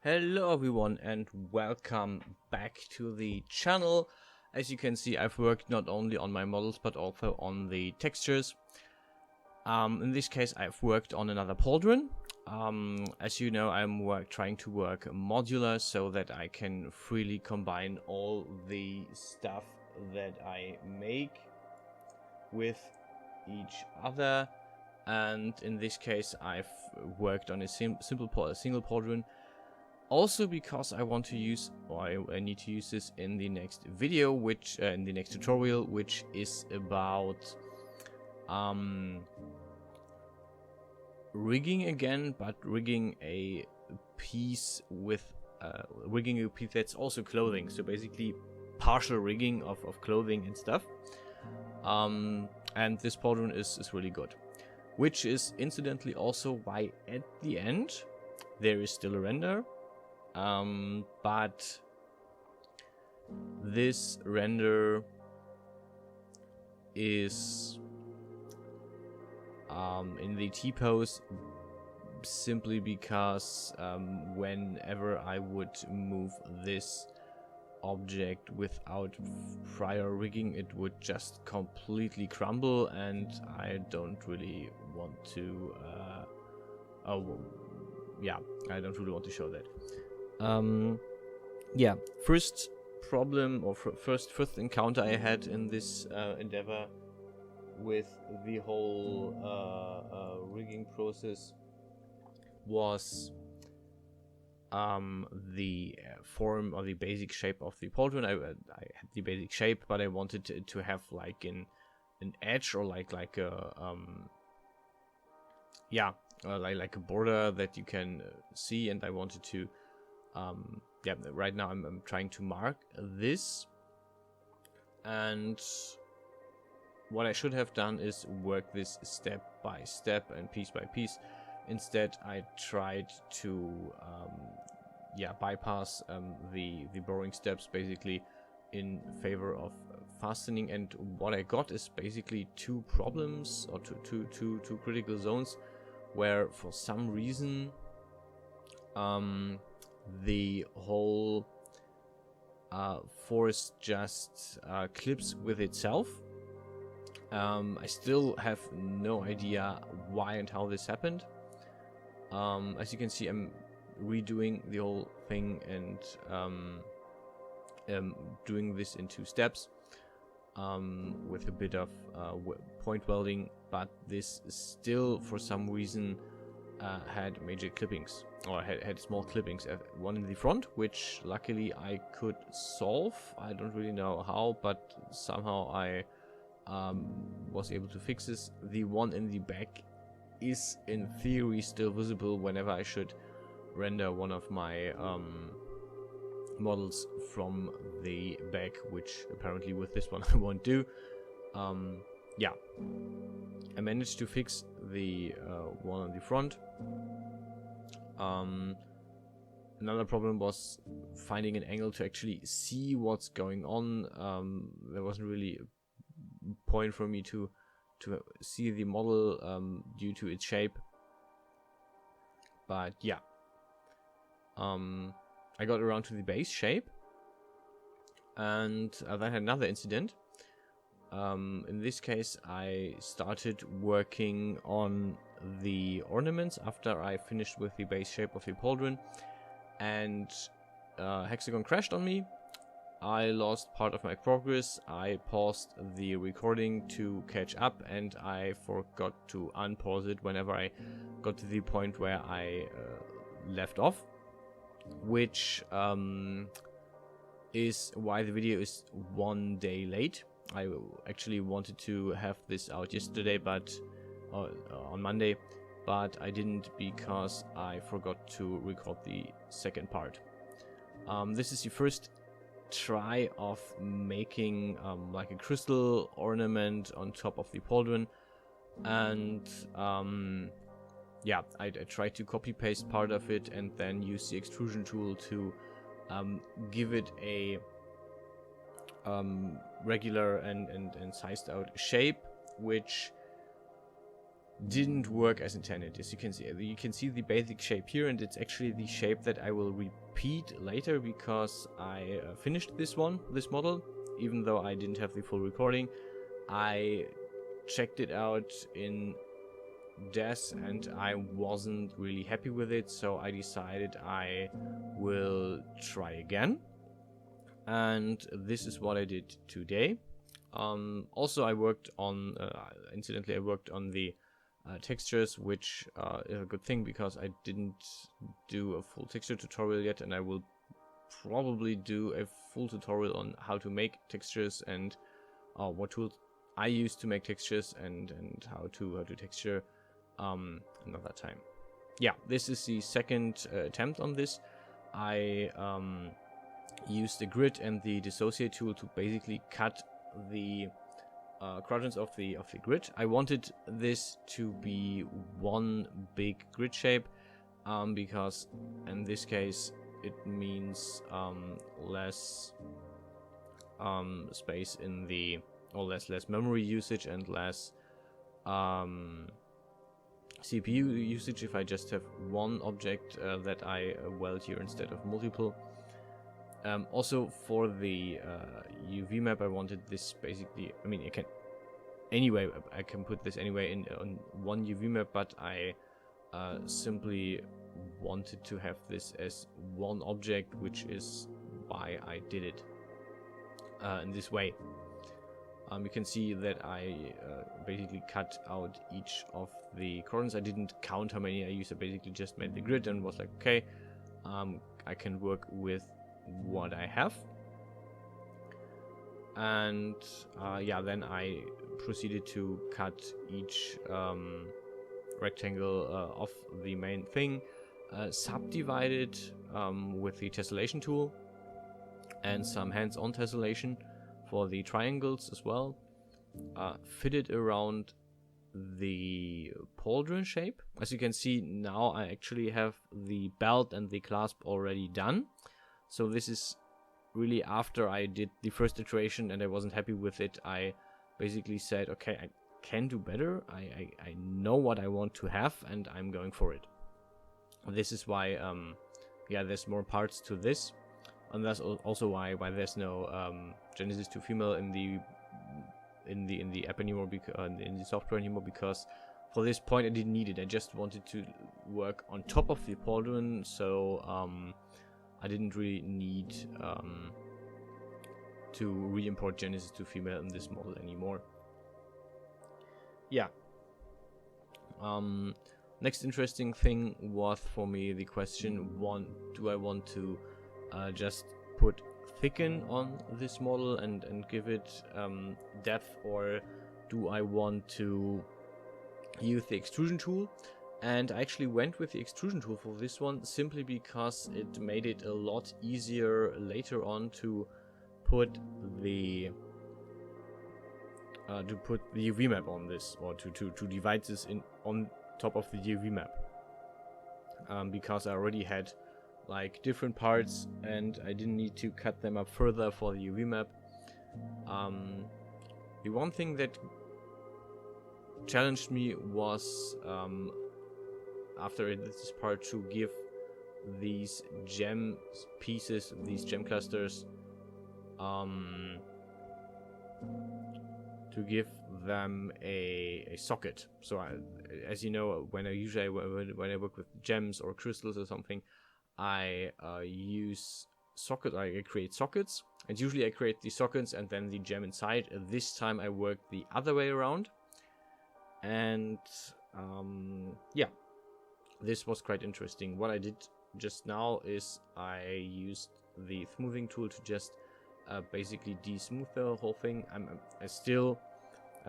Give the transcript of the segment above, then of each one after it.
Hello everyone and welcome back to the channel. As you can see, I've worked not only on my models but also on the textures. In this case I've worked on another pauldron. As you know, I'm trying to work modular so that I can freely combine all the stuff that I make with each other. And in this case I've worked on a single pauldron. Also because I want to use, or I need to use this in the next video, in the next tutorial, which is about rigging again, but rigging a piece with rigging a piece that's also clothing. So basically, partial rigging of clothing and stuff. And this pauldron is really good, which is incidentally also why at the end there is still a render. But this render is in the T-pose simply because whenever I would move this object without prior rigging, it would just completely crumble, and I don't really want to I don't really want to show that. First problem or first encounter I had in this endeavor with the whole rigging process was the form or the basic shape of the pauldron. I had the basic shape, but I wanted to have like an edge or like a like a border that you can see, and I wanted to right now I'm trying to mark this, and what I should have done is work this step by step and piece by piece. Instead I tried to bypass the boring steps basically in favor of fastening, and what I got is basically two problems or two critical zones where for some reason the whole force just clips with itself. I still have no idea why and how this happened. As you can see, I'm redoing the whole thing and doing this in two steps with a bit of point welding, but this still for some reason had major clippings, or had small clippings, one in the front, which luckily I could solve. I don't really know how, but somehow I was able to fix this. The one in the back is in theory still visible whenever I should render one of my models from the back, which apparently with this one I won't do. I managed to fix the one on the front. Another problem was finding an angle to actually see what's going on. There wasn't really a point for me to see the model due to its shape. But I got around to the base shape, and then had another incident. In this case, I started working on the ornaments after I finished with the base shape of the pauldron, and Hexagon crashed on me. I lost part of my progress. I paused the recording to catch up, and I forgot to unpause it whenever I got to the point where I left off, which is why the video is 1 day late. I actually wanted to have this out yesterday, but on Monday, but I didn't because I forgot to record the second part. This is the first try of making like a crystal ornament on top of the pauldron, and I tried to copy paste part of it and then use the extrusion tool to give it a regular and sized out shape, which didn't work as intended. As you can see the basic shape here, and it's actually the shape that I will repeat later because I finished this model, even though I didn't have the full recording. I checked it out in DES and I wasn't really happy with it, so I decided I will try again, and this is what I did today. Also, I worked on incidentally I worked on the textures, which is a good thing because I didn't do a full texture tutorial yet, and I will probably do a full tutorial on how to make textures and what tools I use to make textures and how to texture another time. Yeah, this is the second attempt on this. I used the grid and the dissociate tool to basically cut the quadrants of the grid. I wanted this to be one big grid shape because in this case it means less space in the, or less memory usage and less CPU usage if I just have one object that I weld here instead of multiple. Also for the UV map, I wanted this basically, I mean, I can put this anyway on one UV map, but I simply wanted to have this as one object, which is why I did it in this way. You can see that I basically cut out each of the quadrants. I didn't count how many I used. I basically just made the grid and was like, okay, I can work with what I have. And yeah, then I proceeded to cut each rectangle of the main thing, subdivided with the tessellation tool and some hands-on tessellation for the triangles as well, fitted around the pauldron shape. As you can see now, I actually have the belt and the clasp already done. So this is really after I did the first iteration and I wasn't happy with it. I basically said, okay, I can do better. I know what I want to have and I'm going for it. This is why, yeah, there's more parts to this. And that's also why there's no Genesis to female in the app anymore, in the software anymore, because for this point I didn't need it. I just wanted to work on top of the pauldron, so I didn't really need to re-import Genesis to female in this model anymore. Yeah. Next interesting thing was for me the question: do I want to just put thicken on this model and give it depth, or do I want to use the extrusion tool? And I actually went with the extrusion tool for this one simply because it made it a lot easier later on to put the UV map on this, or to divide this in on top of the UV map, because I already had like different parts and I didn't need to cut them up further for the UV map. The one thing that challenged me was after this part to give these gem pieces, these gem clusters, to give them a socket. So as you know, when I work with gems or crystals or something, I use socket. I create sockets, and usually I create the sockets and then the gem inside. This time I worked the other way around, and yeah, this was quite interesting. What I did just now is I used the smoothing tool to just basically de-smooth the whole thing.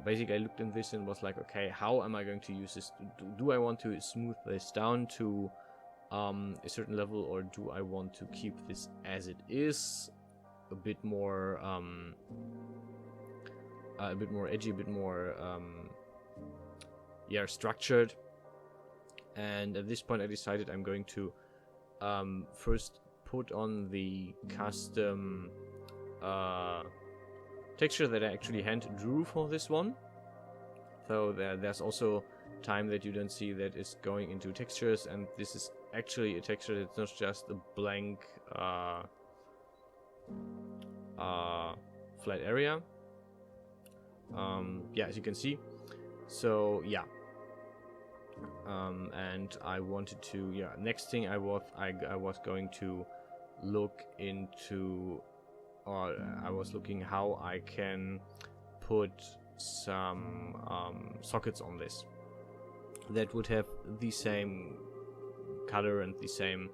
Basically I looked in this and was like, okay, how am I going to use this? Do I want to smooth this down to a certain level, or do I want to keep this as it is, a bit more edgy, a bit more yeah, structured? And at this point I decided I'm going to first put on the custom texture that I actually hand drew for this one. So there's also time that you don't see that is going into textures, and this is actually a texture. It's not just a blank flat area. Yeah, as you can see. So yeah, and I wanted to, yeah, next thing I was going to look into, or I was looking how I can put some sockets on this that would have the same color and the same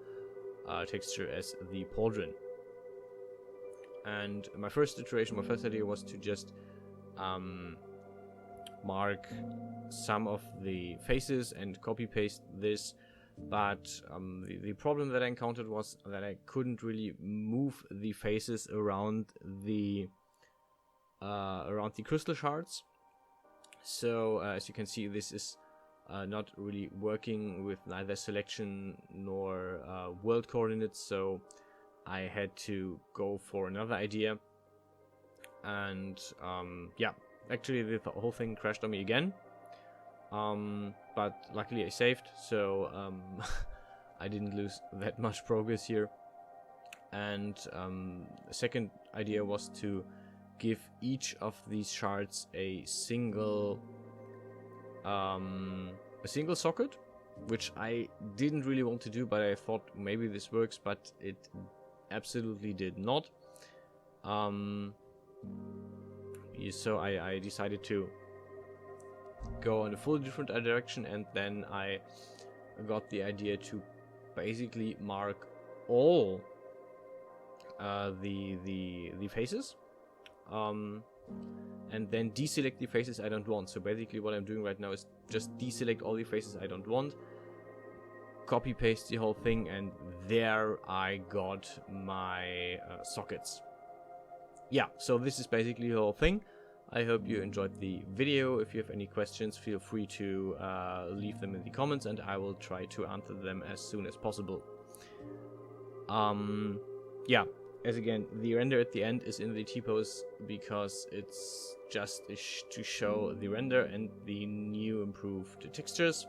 texture as the pauldron. And my first idea was to just mark some of the faces and copy paste this, but the problem that I encountered was that I couldn't really move the faces around the crystal shards. So as you can see, this is not really working with neither selection nor world coordinates, so I had to go for another idea. And yeah, actually the whole thing crashed on me again, but luckily I saved, so I didn't lose that much progress here. And the second idea was to give each of these shards a single socket, which I didn't really want to do, but I thought maybe this works, but it absolutely did not. So I decided to go in a fully different direction, and then I got the idea to basically mark all the faces, and then deselect the faces I don't want. So basically what I'm doing right now is just deselect all the faces I don't want, copy paste the whole thing, and there I got my sockets. Yeah, so this is basically the whole thing. I hope you enjoyed the video. If you have any questions, feel free to leave them in the comments, and I will try to answer them as soon as possible. Yeah, as again, the render at the end is in the T-pose because it's just to show the render and the new improved textures.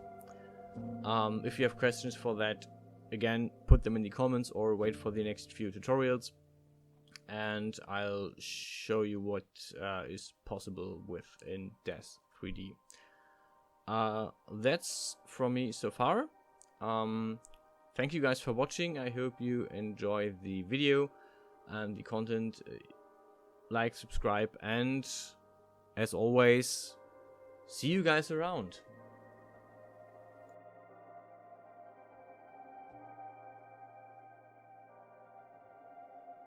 If you have questions for that, again, put them in the comments or wait for the next few tutorials, and I'll show you what is possible with in Death 3D. That's from me so far. Thank you guys for watching. I hope you enjoy the video and the content. Like, subscribe, and as always, see you guys around.